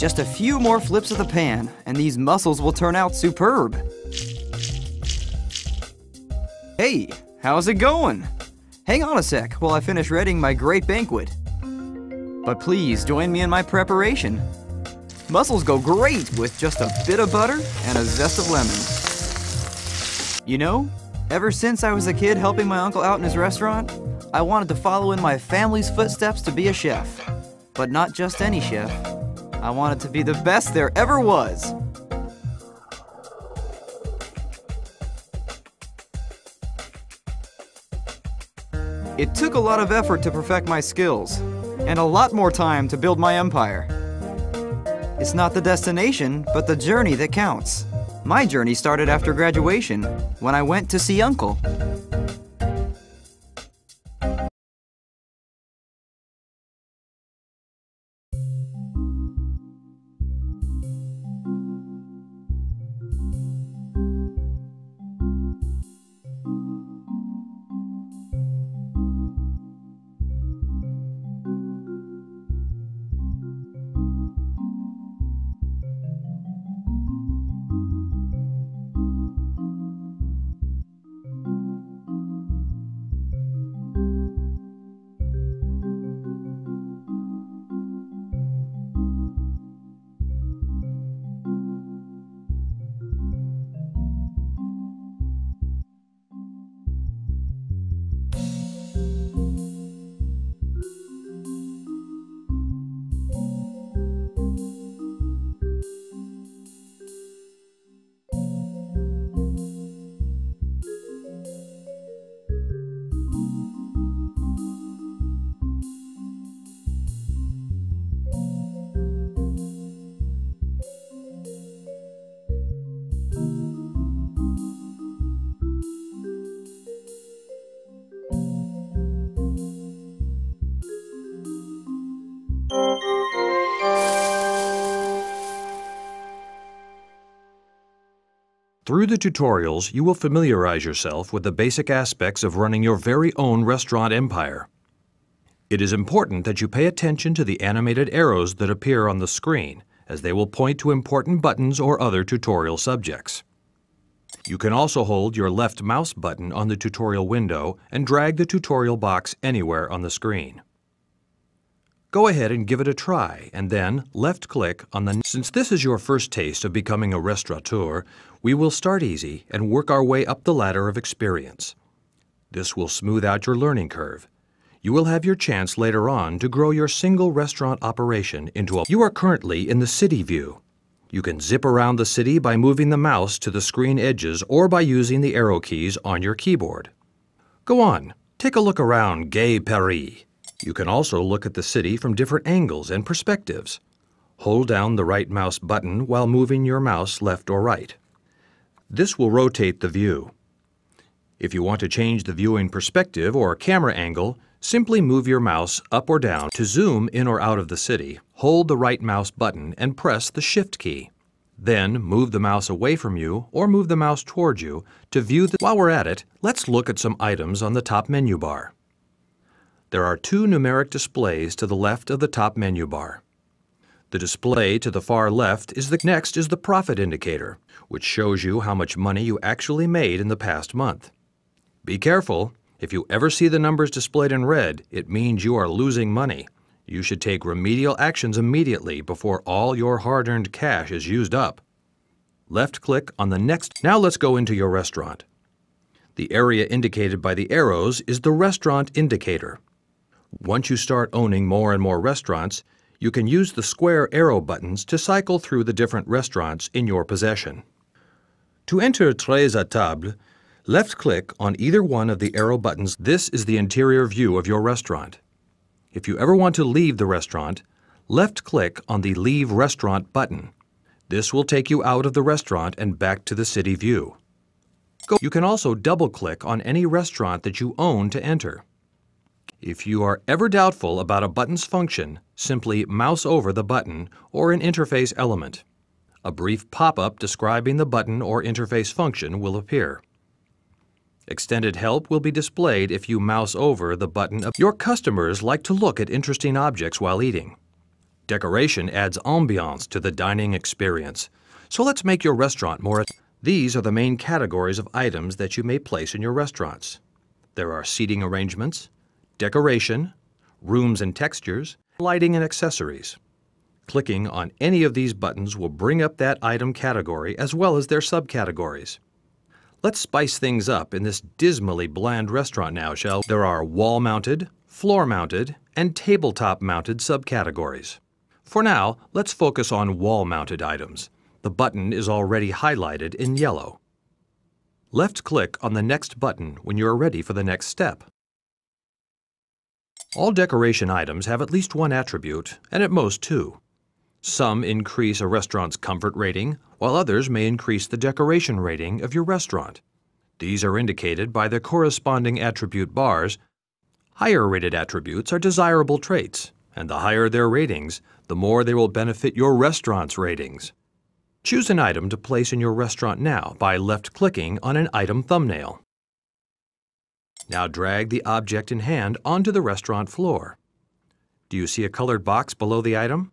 Just a few more flips of the pan, and these mussels will turn out superb. Hey, how's it going? Hang on a sec while I finish readying my great banquet. But please join me in my preparation. Mussels go great with just a bit of butter and a zest of lemon. You know, ever since I was a kid helping my uncle out in his restaurant, I wanted to follow in my family's footsteps to be a chef. But not just any chef. I wanted to be the best there ever was. It took a lot of effort to perfect my skills, and a lot more time to build my empire. It's not the destination, but the journey that counts. My journey started after graduation, when I went to see Uncle. Through the tutorials, you will familiarize yourself with the basic aspects of running your very own restaurant empire. It is important that you pay attention to the animated arrows that appear on the screen, as they will point to important buttons or other tutorial subjects. You can also hold your left mouse button on the tutorial window and drag the tutorial box anywhere on the screen. Go ahead and give it a try, and then left-click on the... Since this is your first taste of becoming a restaurateur, we will start easy and work our way up the ladder of experience. This will smooth out your learning curve. You will have your chance later on to grow your single restaurant operation into a... You are currently in the city view. You can zip around the city by moving the mouse to the screen edges or by using the arrow keys on your keyboard. Go on, take a look around Gay Paris. You can also look at the city from different angles and perspectives. Hold down the right mouse button while moving your mouse left or right. This will rotate the view. If you want to change the viewing perspective or camera angle, simply move your mouse up or down. To zoom in or out of the city, hold the right mouse button and press the Shift key. Then move the mouse away from you or move the mouse towards you to view the... While we're at it, let's look at some items on the top menu bar. There are two numeric displays to the left of the top menu bar. The display to the far left is next is the profit indicator, which shows you how much money you actually made in the past month. Be careful. If you ever see the numbers displayed in red, it means you are losing money. You should take remedial actions immediately before all your hard-earned cash is used up. Left-click on the next. Now let's go into your restaurant. The area indicated by the arrows is the restaurant indicator. Once you start owning more and more restaurants, you can use the square arrow buttons to cycle through the different restaurants in your possession. To enter Tres à table, left-click on either one of the arrow buttons. This is the interior view of your restaurant. If you ever want to leave the restaurant, left-click on the Leave Restaurant button. This will take you out of the restaurant and back to the city view. You can also double-click on any restaurant that you own to enter. If you are ever doubtful about a button's function, simply mouse over the button or an interface element. A brief pop-up describing the button or interface function will appear. Extended help will be displayed if you mouse over the button. Your customers like to look at interesting objects while eating. Decoration adds ambiance to the dining experience. So let's make your restaurant more. These are the main categories of items that you may place in your restaurants. There are seating arrangements, decoration, rooms and textures, lighting and accessories. Clicking on any of these buttons will bring up that item category as well as their subcategories. Let's spice things up in this dismally bland restaurant now, shall we? There are wall-mounted, floor-mounted, and tabletop-mounted subcategories. For now, let's focus on wall-mounted items. The button is already highlighted in yellow. Left-click on the next button when you are ready for the next step. All decoration items have at least one attribute, and at most two. Some increase a restaurant's comfort rating, while others may increase the decoration rating of your restaurant. These are indicated by the corresponding attribute bars. Higher-rated attributes are desirable traits, and the higher their ratings, the more they will benefit your restaurant's ratings. Choose an item to place in your restaurant now by left-clicking on an item thumbnail. Now drag the object in hand onto the restaurant floor. Do you see a colored box below the item?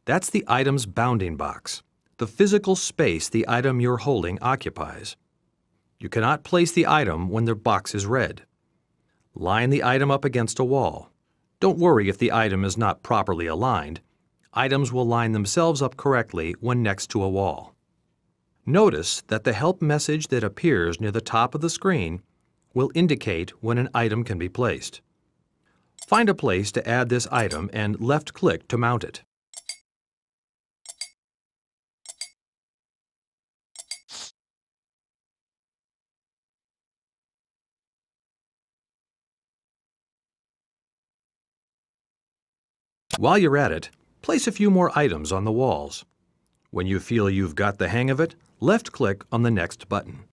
That's the item's bounding box, the physical space the item you're holding occupies. You cannot place the item when the box is red. Line the item up against a wall. Don't worry if the item is not properly aligned. Items will line themselves up correctly when next to a wall. Notice that the help message that appears near the top of the screen will indicate when an item can be placed. Find a place to add this item and left-click to mount it. While you're at it, place a few more items on the walls. When you feel you've got the hang of it, left-click on the next button.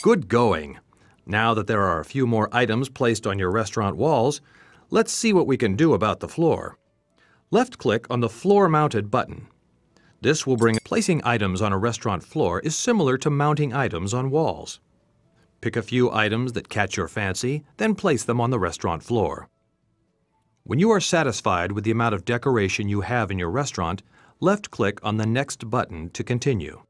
Good going! Now that there are a few more items placed on your restaurant walls, let's see what we can do about the floor. Left-click on the floor-mounted button. This will bring placing items on a restaurant floor is similar to mounting items on walls. Pick a few items that catch your fancy, then place them on the restaurant floor. When you are satisfied with the amount of decoration you have in your restaurant, left-click on the next button to continue.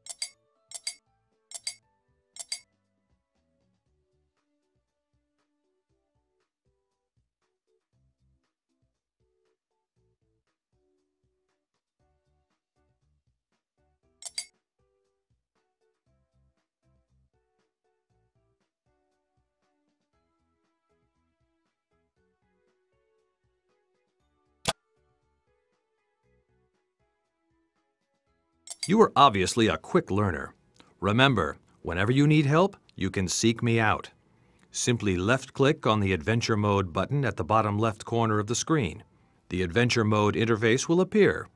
You are obviously a quick learner. Remember, whenever you need help, you can seek me out. Simply left-click on the Adventure Mode button at the bottom left corner of the screen. The Adventure Mode interface will appear.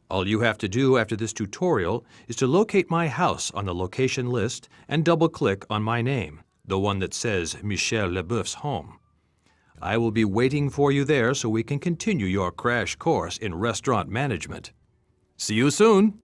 All you have to do after this tutorial is to locate my house on the location list and double-click on my name, the one that says Michel Leboeuf's home. I will be waiting for you there so we can continue your crash course in restaurant management. See you soon!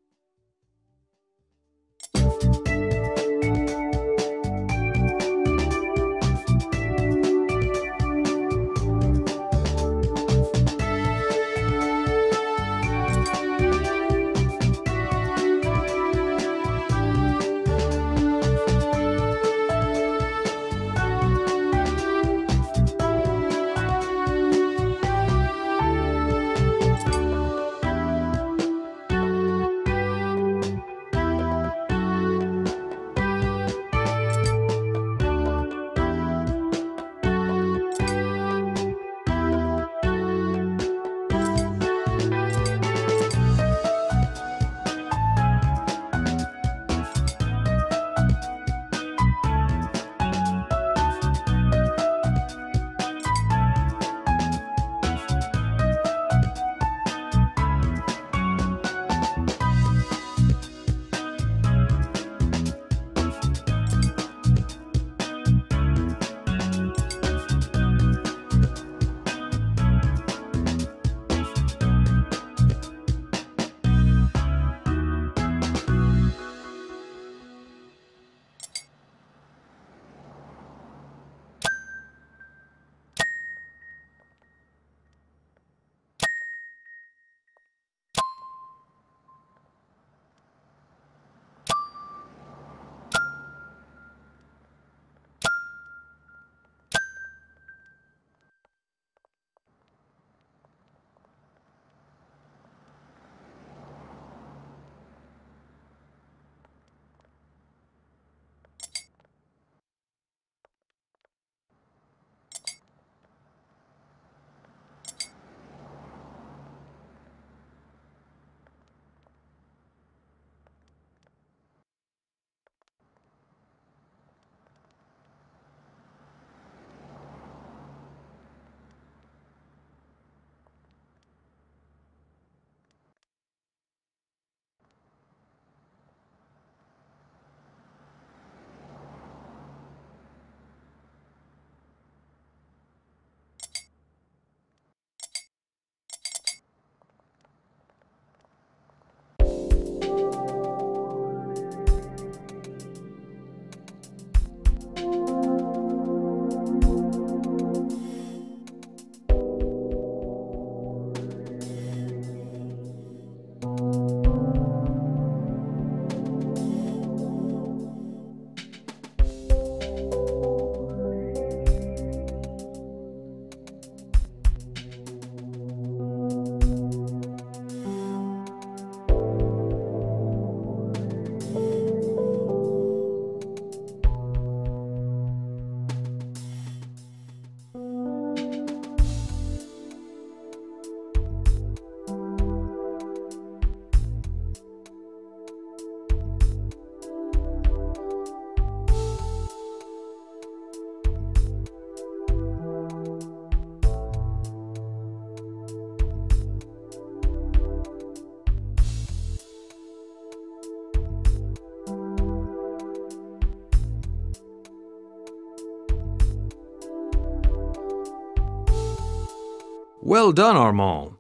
Well done, Armand.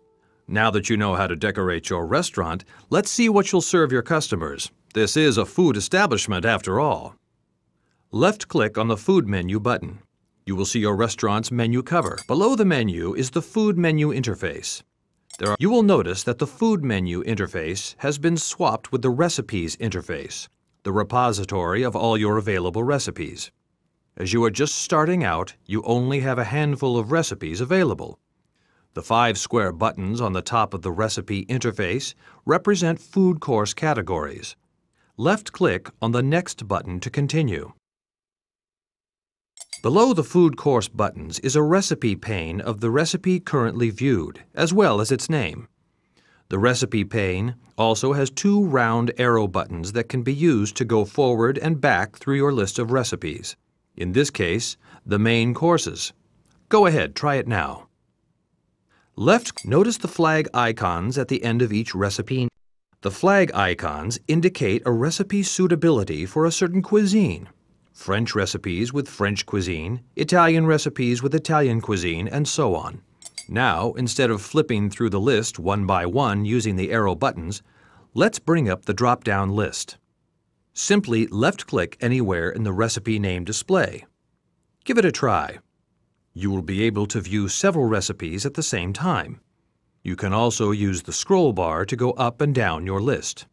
Now that you know how to decorate your restaurant, let's see what you'll serve your customers. This is a food establishment after all. Left-click on the Food Menu button. You will see your restaurant's menu cover. Below the menu is the Food Menu interface. You will notice that the Food Menu interface has been swapped with the Recipes interface, the repository of all your available recipes. As you are just starting out, you only have a handful of recipes available. The 5 square buttons on the top of the Recipe interface represent food course categories. Left-click on the Next button to continue. Below the Food Course buttons is a recipe pane of the recipe currently viewed, as well as its name. The recipe pane also has 2 round arrow buttons that can be used to go forward and back through your list of recipes. In this case, the main courses. Go ahead, try it now. Notice the flag icons at the end of each recipe. The flag icons indicate a recipe's suitability for a certain cuisine. French recipes with French cuisine, Italian recipes with Italian cuisine, and so on. Now, instead of flipping through the list one by one using the arrow buttons, let's bring up the drop-down list. Simply left-click anywhere in the recipe name display. Give it a try. You will be able to view several recipes at the same time. You can also use the scroll bar to go up and down your list.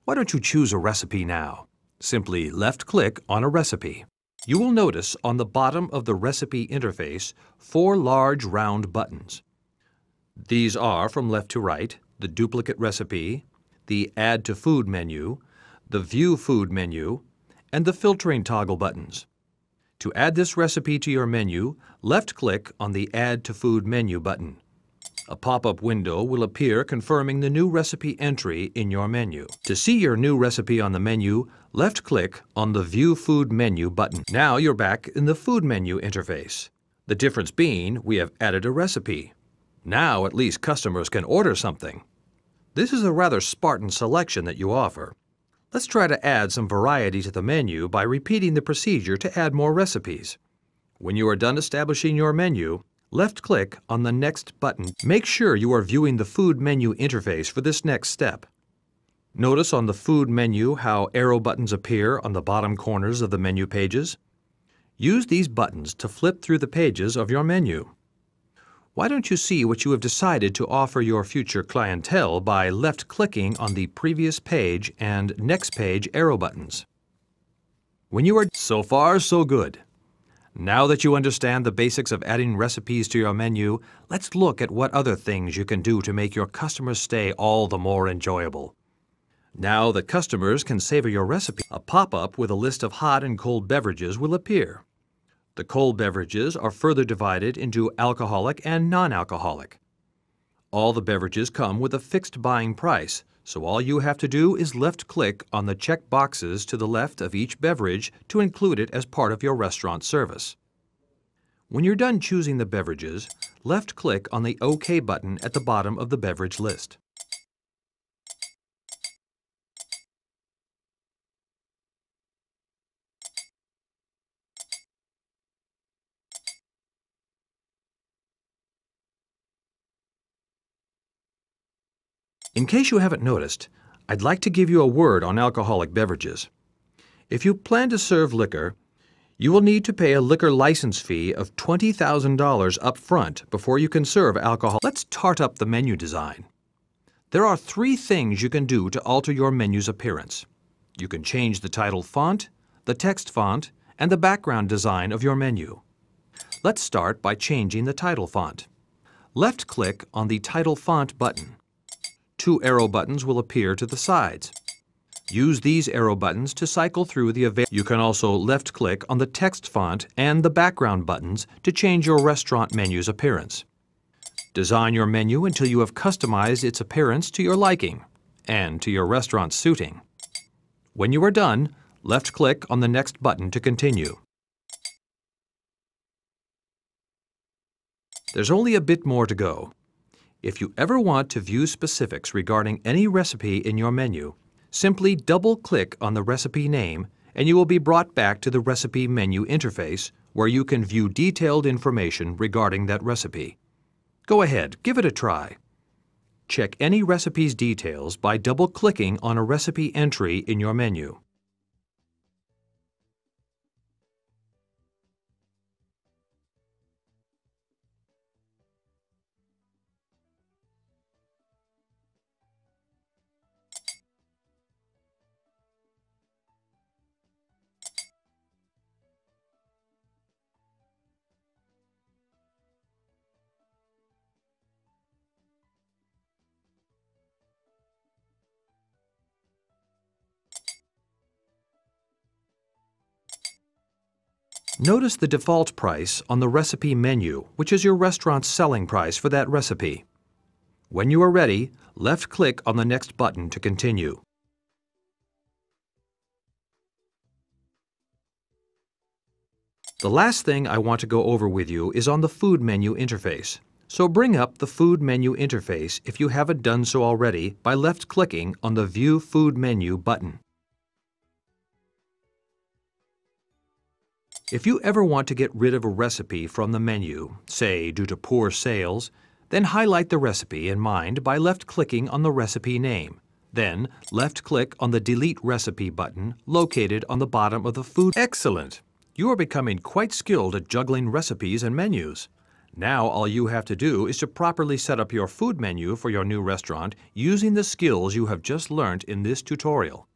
Why don't you choose a recipe now? Simply left-click on a recipe. You will notice on the bottom of the recipe interface 4 large round buttons. These are, from left to right, the duplicate recipe, the Add to Food menu, the View Food menu, and the filtering toggle buttons. To add this recipe to your menu, left-click on the Add to Food menu button. A pop-up window will appear confirming the new recipe entry in your menu. To see your new recipe on the menu, left-click on the View Food menu button. Now you're back in the Food menu interface. The difference being we have added a recipe. Now at least customers can order something. This is a rather Spartan selection that you offer. Let's try to add some variety to the menu by repeating the procedure to add more recipes. When you are done establishing your menu, left-click on the Next button. Make sure you are viewing the Food menu interface for this next step. Notice on the Food menu how arrow buttons appear on the bottom corners of the menu pages. Use these buttons to flip through the pages of your menu. Why don't you see what you have decided to offer your future clientele by left-clicking on the Previous Page and Next Page arrow buttons? When you are so far, so good. Now that you understand the basics of adding recipes to your menu, let's look at what other things you can do to make your customers' stay all the more enjoyable. Now that customers can savor your recipe, a pop-up with a list of hot and cold beverages will appear. The cold beverages are further divided into alcoholic and non-alcoholic. All the beverages come with a fixed buying price, so all you have to do is left-click on the check boxes to the left of each beverage to include it as part of your restaurant service. When you're done choosing the beverages, left-click on the OK button at the bottom of the beverage list. In case you haven't noticed, I'd like to give you a word on alcoholic beverages. If you plan to serve liquor, you will need to pay a liquor license fee of $20,000 up front before you can serve alcohol. Let's tart up the menu design. There are 3 things you can do to alter your menu's appearance. You can change the title font, the text font, and the background design of your menu. Let's start by changing the title font. Left-click on the Title Font button. 2 arrow buttons will appear to the sides. Use these arrow buttons to cycle through the available. You can also left-click on the text font and the background buttons to change your restaurant menu's appearance. Design your menu until you have customized its appearance to your liking and to your restaurant's suiting. When you are done, left-click on the Next button to continue. There's only a bit more to go. If you ever want to view specifics regarding any recipe in your menu, simply double-click on the recipe name and you will be brought back to the recipe menu interface where you can view detailed information regarding that recipe. Go ahead, give it a try. Check any recipe's details by double-clicking on a recipe entry in your menu. Notice the default price on the recipe menu, which is your restaurant's selling price for that recipe. When you are ready, left-click on the next button to continue. The last thing I want to go over with you is on the food menu interface. So bring up the food menu interface if you haven't done so already by left-clicking on the View Food Menu button. If you ever want to get rid of a recipe from the menu, say due to poor sales, then highlight the recipe in mind by left-clicking on the recipe name. Then, left-click on the Delete Recipe button located on the bottom of the food. Excellent! You are becoming quite skilled at juggling recipes and menus. Now all you have to do is to properly set up your food menu for your new restaurant using the skills you have just learned in this tutorial.